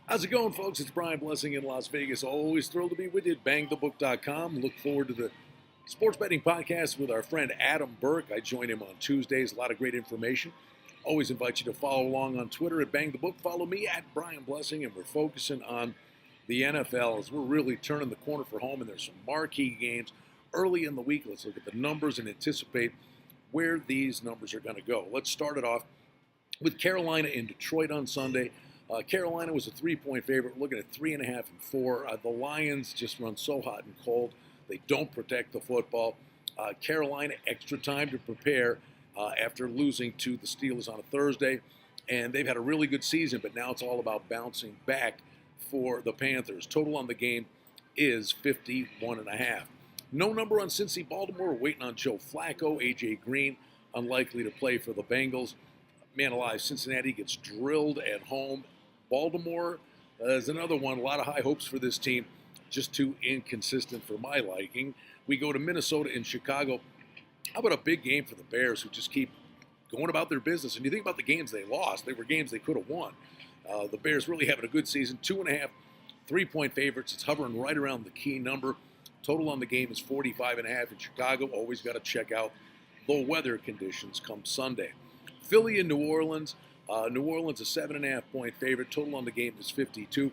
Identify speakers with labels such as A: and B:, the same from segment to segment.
A: How's it going, folks? It's Brian Blessing in Las Vegas. Always thrilled to be with you at bangthebook.com. Look forward to the sports betting podcast with our friend Adam Burke. I join him on Tuesdays. A lot of great information. Always invite you to follow along on Twitter at Bang the Book. Follow me at Brian Blessing, and we're focusing on the NFL as we're really turning the corner for home, and there's some marquee games early in the week. Let's look at the numbers and anticipate where these numbers are going to go. Let's start it off with Carolina in Detroit on Sunday. Carolina was a 3-point favorite. We're looking at 3.5 and 4. The Lions just run so hot and cold. They don't protect the football. Carolina, extra time to prepare after losing to the Steelers on a Thursday. And they've had a really good season, but now it's all about bouncing back for the Panthers. Total on the game is 51.5. No number on Cincy Baltimore. We're waiting on Joe Flacco. A.J. Green, unlikely to play for the Bengals. Man alive, Cincinnati gets drilled at home. Baltimore is another one. A lot of high hopes for this team. Just too inconsistent for my liking. We go to Minnesota and Chicago. How about a big game for the Bears, who just keep going about their business? And you think about the games they lost. They were games they could have won. The Bears really having a good season. 2.5, 3-point favorites. It's hovering right around the key number. Total on the game is 45.5 in Chicago. Always got to check out the weather conditions come Sunday. Philly and New Orleans. New Orleans a 7.5-point favorite. Total on the game is 52.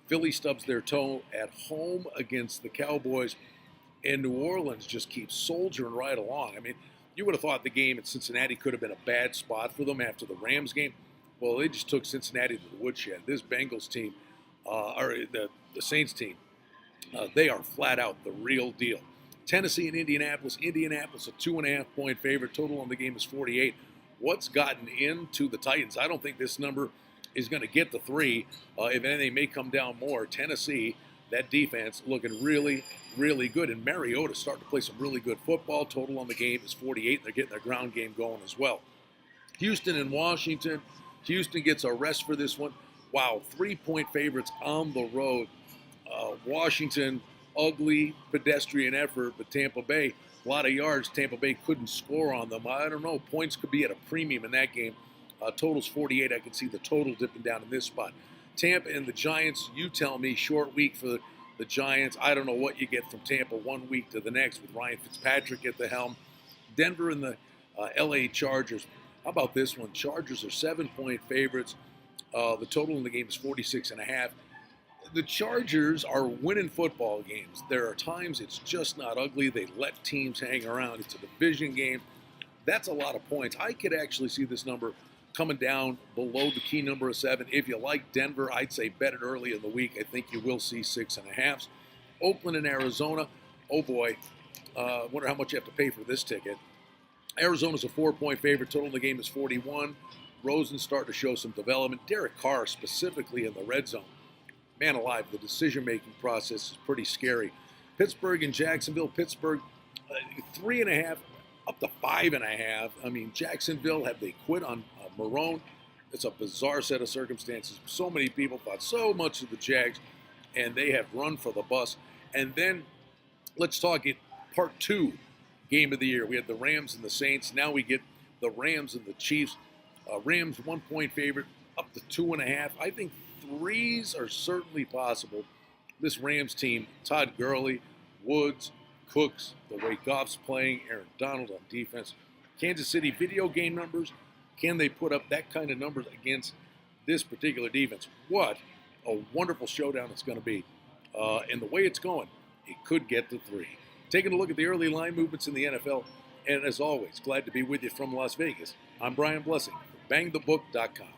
A: Philly stubs their toe at home against the Cowboys, and New Orleans just keeps soldiering right along. I mean, you would have thought the game at Cincinnati could have been a bad spot for them after the Rams game. Well, they just took Cincinnati to the woodshed. This Bengals team, or the Saints team, they are flat out the real deal. Tennessee and Indianapolis. Indianapolis a 2.5-point favorite. Total on the game is 48. What's gotten into the Titans? I don't think this number is going to get to 3. If anything, may come down more. Tennessee, that defense looking really, really good. And Mariota starting to play some really good football. Total on the game is 48. They're getting their ground game going as well. Houston and Washington. Houston gets a rest for this one. Wow, 3-point favorites on the road. Washington, ugly pedestrian effort, but Tampa Bay, a lot of yards. Tampa Bay couldn't score on them. I don't know. Points could be at a premium in that game. Total's 48. I can see the total dipping down in this spot. Tampa and the Giants, you tell me, short week for the Giants. I don't know what you get from Tampa one week to the next with Ryan Fitzpatrick at the helm. Denver and the L.A. Chargers. How about this one? Chargers are 7-point favorites. The total in the game is 46.5. The Chargers are winning football games. There are times it's just not ugly. They let teams hang around. It's a division game. That's a lot of points. I could actually see this number coming down below the key number of 7. If you like Denver, I'd say bet it early in the week. I think you will see 6.5s. Oakland and Arizona. Oh boy, wonder how much you have to pay for this ticket. Arizona's a 4-point favorite. Total in the game is 41. Rosen's starting to show some development. Derek Carr specifically in the red zone. Man alive, the decision-making process is pretty scary. Pittsburgh and Jacksonville. Pittsburgh, 3.5 up to 5.5. I mean, Jacksonville, have they quit on Marone? It's a bizarre set of circumstances. So many people thought so much of the Jags, and they have run for the bus. And then let's talk it part 2 game of the year. We had the Rams and the Saints. Now we get the Rams and the Chiefs. Rams 1-point favorite up to 2.5. I think 3s are certainly possible. This Rams team, Todd Gurley, Woods, Cooks, the way Goff's playing, Aaron Donald on defense. Kansas City video game numbers. Can they put up that kind of numbers against this particular defense? What a wonderful showdown it's going to be. And the way it's going, it could get to 3. Taking a look at the early line movements in the NFL. And as always, glad to be with you from Las Vegas. I'm Brian Blessing, bangthebook.com.